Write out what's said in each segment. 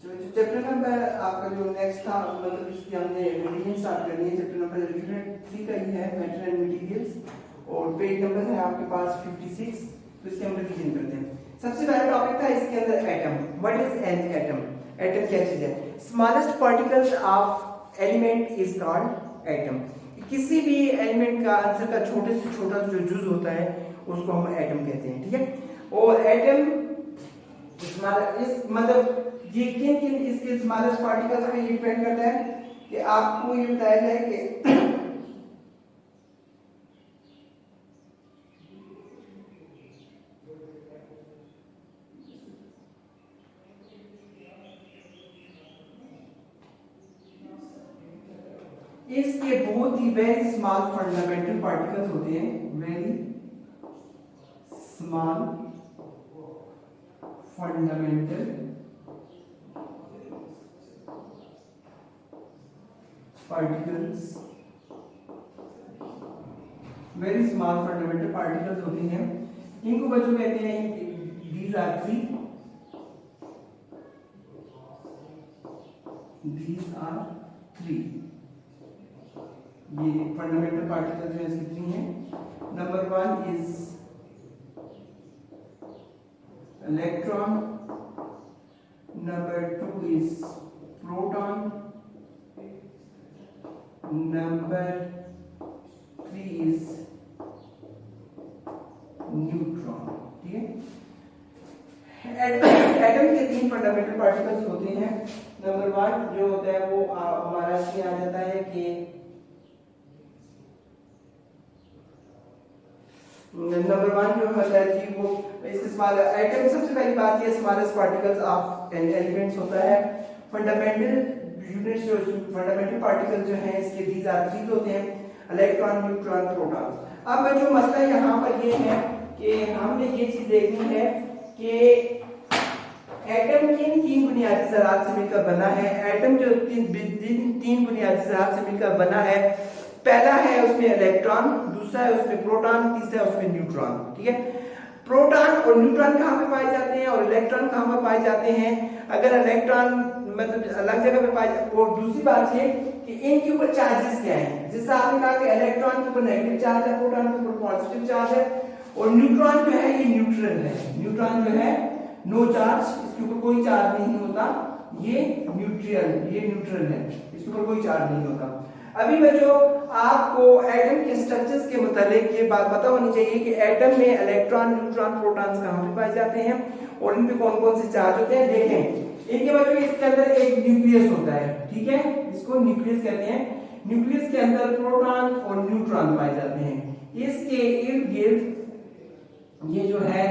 जो chapter number आपका जो नेक्स्ट था, मतलब इसकी हमने रिवीजन स्टार्ट करनी है। चैप्टर नंबर यूनिट 3 का ही है, मैटर एंड मटेरियल्स, और पेज नंबर है आपके पास 56। तो इसके हम रिवीजन करते हैं। सबसे पहला टॉपिक था इसके अंदर atom. What is an atom? Atom क्या चीज है? Smallest particles of element is called atom. किसी भी एलिमेंट का आंसर का छोटे से छोटा जो जुज होता है उसको हम एटम कहते हैं, ठीक है। और एटम इस मतलब ये किन किन इसके स्मॉलेस्ट पार्टिकल्स पे डिपेंड करता है कि आपको ये बताया जाए कि इसके बहुत ही वेरी स्मॉल फंडामेंटल पार्टिकल्स होते हैं, very small fundamental particles, very small fundamental particles होते हैं। इनको बच्चों कहते हैं, these are three, ये फंडामेंटल पार्टिकल्स जो इसके थ्री हैं। Number 1 is electron, number 2 is proton, number 3 is neutron, ठीक है। एटम के 3 फंडामेंटल पार्टिकल्स होते हैं। नंबर 1 जो होता है वो हमारा इसमें आ जाता है कि नंबर 1 जो होता है जी वो इसके स्मॉल एटम, सबसे पहली बात ये smallest particles of an elements होता है। फंडामेंटल यूनिट्स जो फंडामेंटल पार्टिकल जो हैं इसके these are three होते हैं, इलेक्ट्रॉन, न्यूट्रॉन, प्रोटॉन। अब जो मसला यहाँ पर ये है कि हमने ये चीज देखनी है कि एटम किन 3 बुनियादी ज़रात से मिलकर बना है। एटम जो तीन बुनियादी ज़रात से मिलकर बना है, पहला है उसमें इलेक्ट्रॉन, दूसरा है उसमें प्रोटॉन, तीसरा है उसमें न्यूट्रॉन, ठीक है। प्रोटॉन और न्यूट्रॉन कहाँ पे पाए जाते हैं और इलेक्ट्रॉन कहाँ पे पाए जाते हैं? अगर इलेक्ट्रॉन मतलब अलग जगह पे पाए जाते हैं। और दूसरी बात ये कि इनके ऊपर चार्जेस क्या हैं, जैसे आपने कहा कि इलेक्ट्रॉन के ऊपर नेगेटिव चार्ज है, प्रोटॉन के ऊपर पॉजिटिव चार्ज है, और न्यूट्रॉन जो है ये न्यूट्रल है। न्यूट्रॉन जो है नो चार्ज, इसके ऊपर कोई चार्ज नहीं होता, ये न्यूट्रल है, इसके ऊपर कोई चार्ज नहीं होता। अभी बच्चों आपको एटम के स्ट्रक्चर्स के मुतालिक ये बात पता होनी चाहिए कि एटम में इलेक्ट्रॉन, न्यूट्रॉन, प्रोटॉन्स कहाँ पे पाए जाते हैं और इन पे कौन कौन से चार्ज होते हैं। देखें इनके बच्चों इसके अंदर एक न्यूक्लियस होता है, ठीक है, इसको न्यूक्लियस कहते हैं। न्यूक्लियस के अंदर प्रोटॉन और न्यूट्रॉन पाए जाते हैं। इसके इर्द गिर्द ये जो है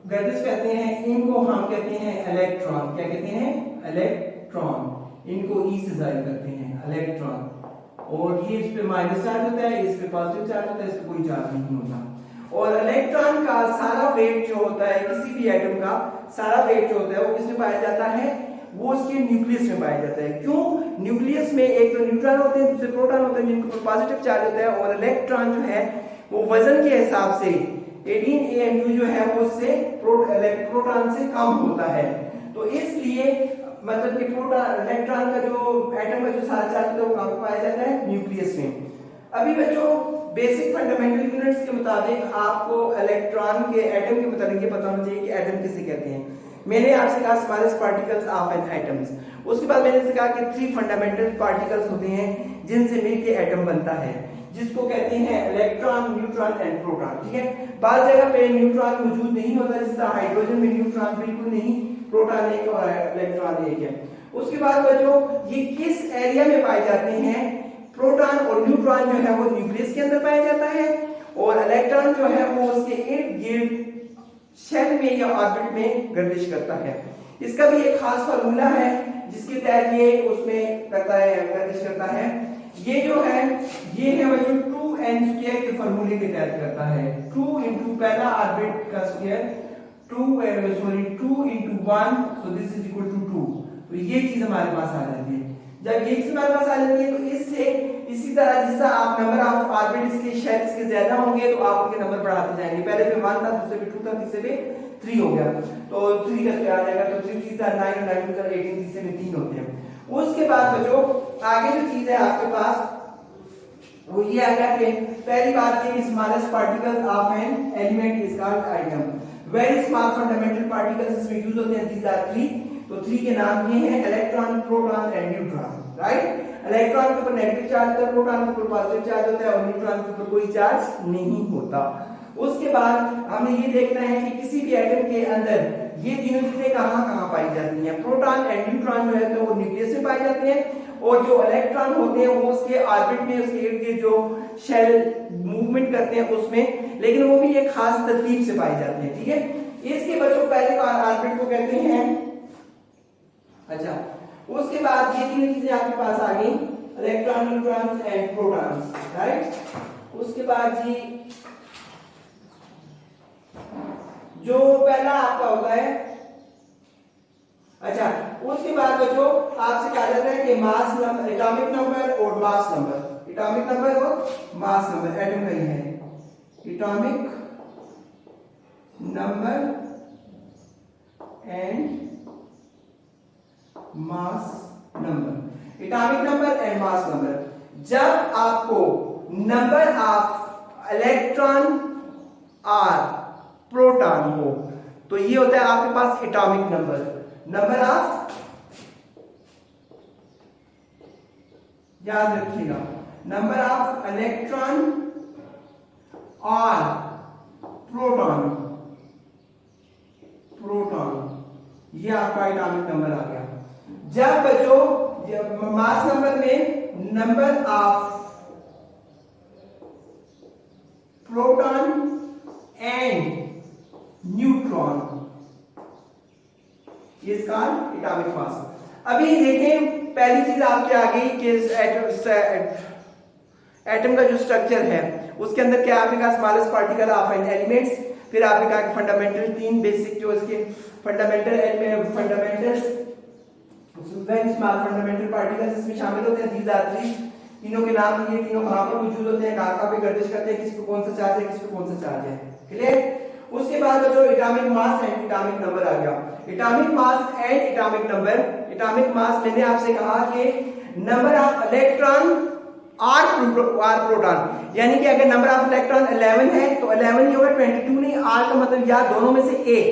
गैजेट्स कहते हैं, इनको हम कहते हैं इलेक्ट्रॉन। क्या कहते हैं? इलेक्ट्रॉन। इनको ई से जाहिर करते हैं, इलेक्ट्रॉन। और ये इस पे माइनस चार्ज होता है, इस पे पॉजिटिव चार्ज होता है, इस पे कोई चार्ज नहीं होता। और इलेक्ट्रॉन का सारा वेट जो होता है, किसी भी एटम का सारा वेट जो होता है वो किसमें पाया जाता है? वो उसके न्यूक्लियस में पाया जाता है। क्यों? न्यूक्लियस में एक तो न्यूट्रॉन होते हैं, दूसरे प्रोटॉन होते हैं जिनके ऊपर पॉजिटिव चार्ज होता है, और इलेक्ट्रॉन जो है वो वजन के हिसाब से 18 AMU जो है वो उससे प्रोटॉन से कम होता है। तो इसलिए मतलब कि प्रोटॉन इलेक्ट्रॉन का जो एटम का जो सारा चार्ज होता है वो कहाँ पे पाया जाता है? न्यूक्लियस में। अभी बच्चों बेसिक फंडामेंटल यूनिट्स के मुताबिक आपको इलेक्ट्रॉन के एटम के मुताबिक ये पता होना चाहिए कि एटम किसे कहते हैं। मैंने आपसे कहा smallest particles of an atoms, उसके बाद मैंने कहा कि 3 फंडामेंटल पार्टिकल्स होते हैं जिनसे मिलकर एटम बनता है, जिसको कहते हैं इलेक्ट्रॉन, न्यूट्रॉन एंड प्रोटॉन, ठीक है। बात जगह पे न्यूट्रॉन मौजूद नहीं होता, जैसे हाइड्रोजन में न्यूट्रॉन बिल्कुल नहीं, प्रोटॉन एक और इलेक्ट्रॉन एक है। उसके बाद बच्चों ये किस एरिया में पाए जाते हैं? प्रोटॉन और न्यूट्रॉन जो है वो न्यूक्लियस के अंदर पाया जाता है, और इलेक्ट्रॉन जो है वो उसके इर्द गिर्द शेल में या ऑर्बिट में गर्दिश करता है। इसका भी एक खास फार्मूला है जिसके तहत ये उसमें करता है, गर्दिश करता है। ये जो है ये है बच्चों 2n² के फार्मूले के तहत करता है। 2 इंटू पहला ऑर्बिट का square 2 into 1, so this is equal to 2। तो ये चीज हमारे पास आ जाती है। जब ये चीज हमारे पास आ जाती है तो इससे इसी तरह जैसा आप नंबर ऑफ ऑर्बिट इसके शेल्स के ज्यादा होंगे तो आप उनके नंबर बढ़ाते जाएंगे। पहले पे 1 था, दूसरे पे 2 था, तीसरे पे 3 हो गया, तो 3 का स्क्वायर आ जाएगा, तो 3 3 9 और 9 2 18, तीसरे में 3 होते हैं। उसके बाद बच्चों आगे जो चीज है आपके पास वो ये आ गया कि पहली बात ये smallest particle of an element is called item. Very small fundamental particles इसमें यूज होते हैं, दीस आर 3। तो 3 के नाम ये हैं electron, proton and neutron, right. Electron के ऊपर नेगेटिव चार्ज होता है, प्रोटॉन के ऊपर पॉजिटिव चार्ज होता है और न्यूट्रॉन के ऊपर कोई चार्ज नहीं होता। उसके बाद हमें ये देखना है कि किसी भी एटम के अंदर ये तीनों चीजें कहां-कहां पाई जाती हैं। प्रोटॉन एंड न्यूट्रॉन जो है तो वो न्यूक्लियस में पाए जाते हैं, और जो इलेक्ट्रॉन होते हैं वो उसके ऑर्बिट में, उसके इर्द-गिर्द जो शेल मूवमेंट करते हैं उसमें, लेकिन वो भी एक खास तरतीब से पाए जाते हैं, ठीक है। इसके बच्चों पहले ऑर्बिट को कहते हैं, अच्छा, उसके बाद ये तीन चीजें आपके पास आ गई, electron, neutrons and protons, right. उसके बाद जी जो पहला आपका होता है, अच्छा, उसके बाद बच्चों आपसे कहा जाता है कि मास नंबर, एटॉमिक नंबर और मास नंबर, एटॉमिक नंबर और मास नंबर, एटम का ही है, atomic number and mass number, atomic number and mass number. जब आपको नंबर ऑफ इलेक्ट्रॉन और प्रोटॉन हो तो ये होता है आपके पास एटॉमिक नंबर, नंबर ऑफ, याद रखिएगा, नंबर ऑफ इलेक्ट्रॉन और प्रोटॉन, ये आपका एटॉमिक नंबर आ गया। जब बच्चों मास नंबर में number of proton and neutron, ये इसका एटॉमिक मास। अभी देखें पहली चीज आपके आ गई कि एटम का जो स्ट्रक्चर है उसके अंदर क्या आपने कहा, smallest particle of an elements, फिर आपने कहा कि फंडामेंटल, 3 बेसिक जो इसके fundamental very small fundamental particles इसमें शामिल होते हैं, दीज आर 3। तीनों के नाम ये, तीनों कहां पर मौजूद होते हैं, कहां पे गर्दिश करते हैं, किस पे कौन सा चार्ज है, किस पे कौन सा चार्ज है, क्लियर। उसके बाद जो atomic mass and atomic number आ गया, atomic mass and atomic number. Atomic mass मैंने आपसे कहा कि नंबर ऑफ इलेक्ट्रॉन और प्रोटॉन, यानी कि अगर नंबर ऑफ इलेक्ट्रॉन 11 है तो 11 ही होगा, 22 नहीं, आर का मतलब या दोनों में से एक,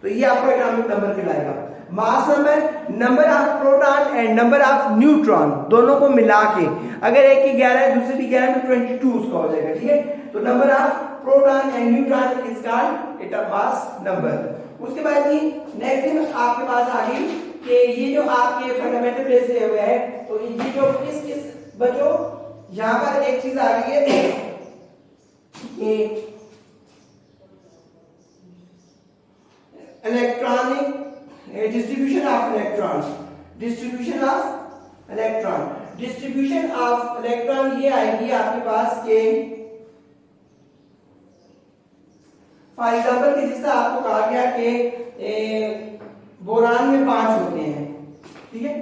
तो ये आपका एटॉमिक नंबर कहलाएगा। Mass number, number of proton and number of neutron दोनों को मिला के, अगर एक की 11 है दूसरे की 11 तो 22 उसका हो जाएगा, ठीक है। तो number of proton and neutron is called atomic mass number. उसके बाद जी नेक्स्ट थिंग आपके पास आ गई कि ये जो आपके फंडामेंटल बेस दिए हुए है, तो ये जो इस बच्चों यहां पर एक चीज आ गई है कि electronic distribution of electron, distribution of electron, distribution of electron ये आएगी आपके पास के, फॉर एग्जाम्पल कि जिससे आपको कहा गया कि बोरान में 5 होते हैं, ठीक है,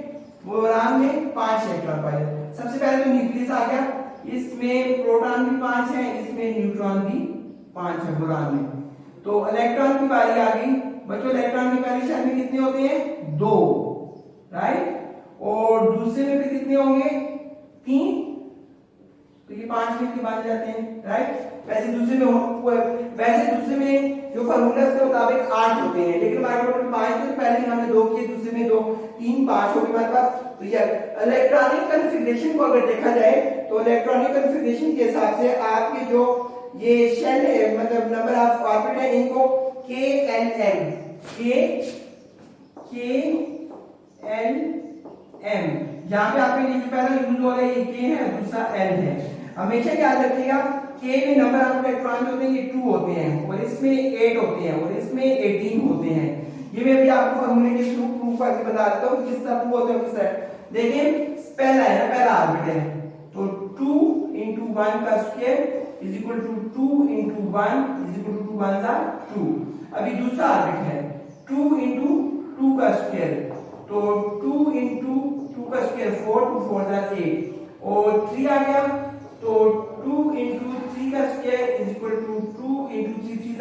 बोरान में 5 इलेक्ट्रॉन पाए जाते हैं। सबसे पहले तो न्यूक्लियस आ गया, इसमें प्रोटॉन भी 5 है, इसमें न्यूट्रॉन भी 5 है बोरान में। तो इलेक्ट्रॉन की बारी आ गई बच्चों, इलेक्ट्रॉन की पहली शेल में कितने होते हैं, 2, राइट, और दूसरे में भी कितने होंगे, 3, तो ये 5 में बांध जाते हैं, राइट। वैसे दूसरे में जो फार्मूला है उसके मुताबिक 8 होते हैं, लेकिन हमारे टोटल 5 थे, पहले हमने 2 किए, दूसरे में 2, 3, 5 हो गए हमारे पास। तो ये इलेक्ट्रॉनिक कॉन्फ़िगरेशन को अगर देखा जाए तो इलेक्ट्रॉनिक कॉन्फ़िगरेशन के हिसाब से आपके जो ये शेल है, मतलब नंबर ऑफ ऑर्बिट है, इनको KLM, यहाँ पे आपके लिए पहला यूज हो रहा है ये K है, दूसरा L है। हमेशा याद रखिएगा K में नंबर ऑफ इलेक्ट्रॉन होते हैं ये 2 होते हैं, और इसमें 8 होते हैं, और इसमें 18 होते हैं। ये मैं अभी आपको फार्मूले के थ्रू प्रूफ करके बता देता हूँ किस तरह 2 होते हैं, किस तरह। देखिए पहला है ना, पहला ऑर्बिट है, तो 2 into 1 का square is equal to 2 into 1 is equal to 2 1 2। अभी दूसरा ऑर्बिट है 2 into 2 का स्क्वायर, तो 2 into 2 का स्क्वायर 4, 2 4 8, और 3 आ गया, तो 2 into 3 का square is equal to 2 into 3 3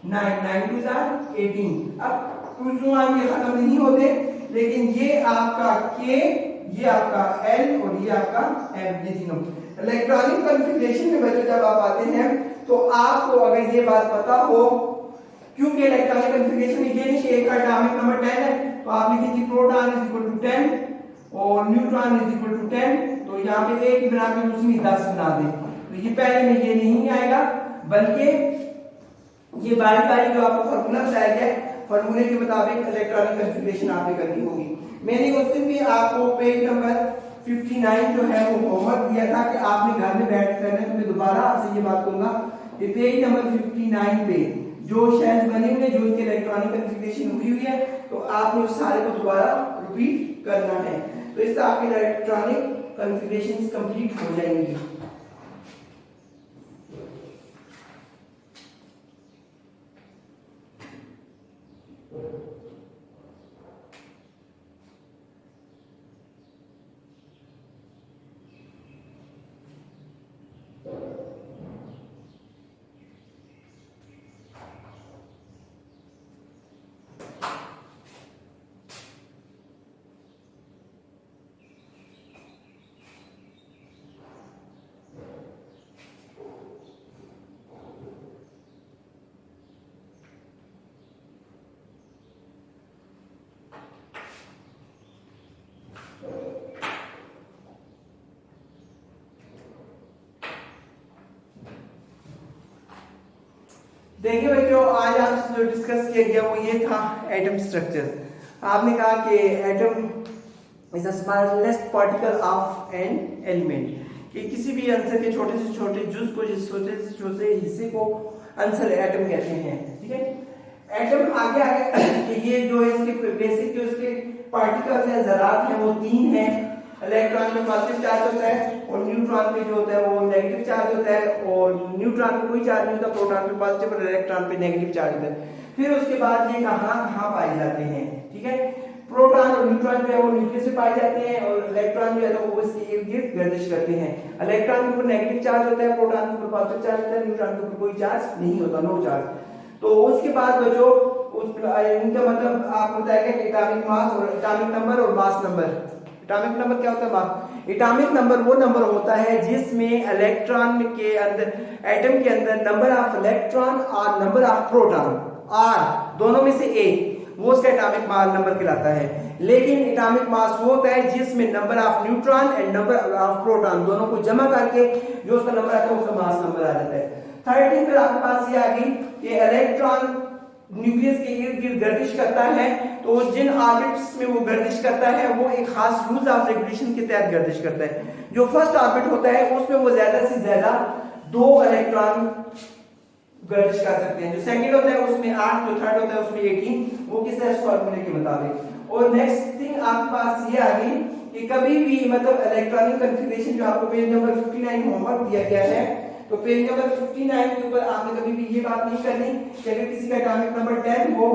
9 2 18। अब 2 2 ये खत्म नहीं होते, लेकिन ये आपका K, ये आपका L और ये आपका M, ये तीनों इलेक्ट्रॉनिक कॉन्फ़िगरेशन में बच्चों जब आप आते हैं तो आपको अगर ये बात पता हो, क्योंकि इलेक्ट्रॉनिक कॉन्फ़िगरेशन में ये नहीं कि एक एटॉमिक नंबर 10 है तो आप लिखिए प्रोटॉन इज इक्वल टू 10 और न्यूट्रॉन इज इक्वल टू 10, तो यहाँ पे एक ही बना के दूसरी 10 बना दें, तो ये पहले में ये नहीं आएगा, बल्कि ये बारी बारी जो आपको फार्मूला बताया गया है, फार्मूले के मुताबिक इलेक्ट्रॉनिक कॉन्फ़िगरेशन आपने करनी होगी। मैंने उस दिन भी आपको पेज नंबर 59 जो है वो होमवर्क दिया था कि आपने घर में बैठ कर करना, तो मैं दोबारा आपसे ये बात कहूंगा कि पेज नंबर 59 पे जो शेल्स बने हुए जो इनके इलेक्ट्रॉनिक कॉन्फ़िगरेशन हुई है, तो आपने उस सारे को दोबारा रिपीट करना है, तो इससे आपके इलेक्ट्रॉनिक कॉन्फ़िगरेशन कंप्लीट हो जाएंगी। देखिए बच्चों, आज आपसे जो डिस्कस किया गया वो ये था एटम स्ट्रक्चर। आपने कहा कि atom is the smallest particle of an element, कि किसी भी आंसर के छोटे से छोटे जुज को, जिस छोटे से छोटे हिस्से को आंसर एटम कहते हैं। ठीक है, एटम आगे आगे कि ये जो है इसके बेसिक जो इसके पार्टिकल्स हैं, ज़रात हैं, वो 3 हैं। इलेक्ट्रॉन में पॉजिटिव चार्ज होता है और न्यूट्रॉन पे जो होता है वो नेगेटिव चार्ज होता है, और न्यूट्रॉन पे कोई चार्ज नहीं होता, प्रोटॉन पे पॉजिटिव और इलेक्ट्रॉन पे नेगेटिव चार्ज होता है। फिर उसके बाद ये कहाँ कहाँ पाए जाते हैं। ठीक है, प्रोटॉन और न्यूट्रॉन जो है वो न्यूक्लियस में पाए जाते हैं, और इलेक्ट्रॉन जो है वो इसके इर्द गिर्द गर्दिश करते हैं। इलेक्ट्रॉन के ऊपर नेगेटिव चार्ज होता है, प्रोटॉन के ऊपर पॉजिटिव चार्ज होता है, न्यूट्रॉन के ऊपर कोई चार्ज नहीं होता, नो चार्ज। तो उसके बाद जो इनका मतलब आपको बताया कि एटॉमिक मास और एटॉमिक नंबर और मास नंबर। एटॉमिक नंबर क्या होता है? मास। एटॉमिक नंबर वो नंबर होता है जिसमें इलेक्ट्रॉन के अंदर, एटम के अंदर नंबर ऑफ इलेक्ट्रॉन और नंबर ऑफ प्रोटॉन आर दोनों में से एक, वो उसका एटॉमिक नंबर कहलाता है। लेकिन एटॉमिक मास वो होता है जिसमें number of neutron and number of proton दोनों को जमा करके जो उसका नंबर आता है उसका मास नंबर आ जाता है। 13 पर आपके पास ये आ गई कि इलेक्ट्रॉन न्यूक्लियस के इर्द गिर्द गर्दिश करता है, तो जिन ऑर्बिट्स में वो गर्दिश करता है वो एक खास रूल्स ऑफ रेगुलेशन के तहत गर्दिश करता है। जो फर्स्ट ऑर्बिट होता है उसमें वो ज्यादा से ज्यादा 2 इलेक्ट्रॉन गर्दिश कर सकते हैं, जो सेकंड होता है उसमें 8, जो थर्ड होता है उसमें 18, वो किस है फार्मूले के मुताबिक। और नेक्स्ट थिंग आपके पास ये आ गई कि कभी भी मतलब इलेक्ट्रॉनिक कॉन्फ़िगरेशन जो आपको पेज नंबर 59 होमवर्क दिया गया है, तो पेज नंबर 59 के ऊपर आपने कभी भी ये बात नहीं करनी कि अगर किसी का एटॉमिक नंबर 10 हो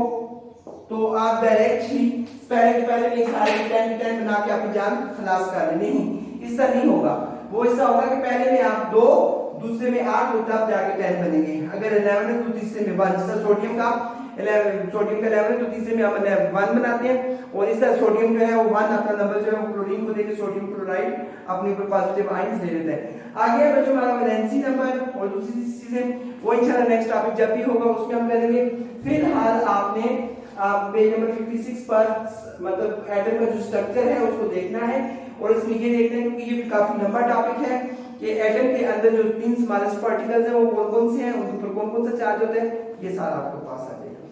तो आप डायरेक्टली पहले एक सारे 10 बना के अपनी जान खलास कर लें। नहीं, इससे नहीं होगा। वो ऐसा होगा कि पहले में आप 2, दूसरे में 8 होता है, जाके 10 बनेंगे। अगर 11 है तो तीसरे में 1, जैसा सोडियम का 11 है तो तीसरे में हम 1 बनाते हैं, और इस तरह सोडियम जो है वो 1 अपना नंबर जो है वो क्लोरीन को देके सोडियम क्लोराइड अपने ऊपर पॉजिटिव आयंस दे देता है। आगे बच्चों हमारा वैलेंसी नंबर और दूसरी चीजें वो इंशाल्लाह नेक्स्ट टॉपिक जब भी होगा उसमें हम करेंगे। फिलहाल आपने पेज नंबर 56 पर मतलब एटम का जो स्ट्रक्चर है उसको देखना है, और इसमें ये देखना है क्योंकि ये काफी लंबा टॉपिक है कि एटम के अंदर जो 3 स्मॉलेस्ट पार्टिकल्स हैं वो कौन कौन से हैं, उनके ऊपर कौन कौन सा चार्ज होता है, ये सारा आपको पास आ जाएगा।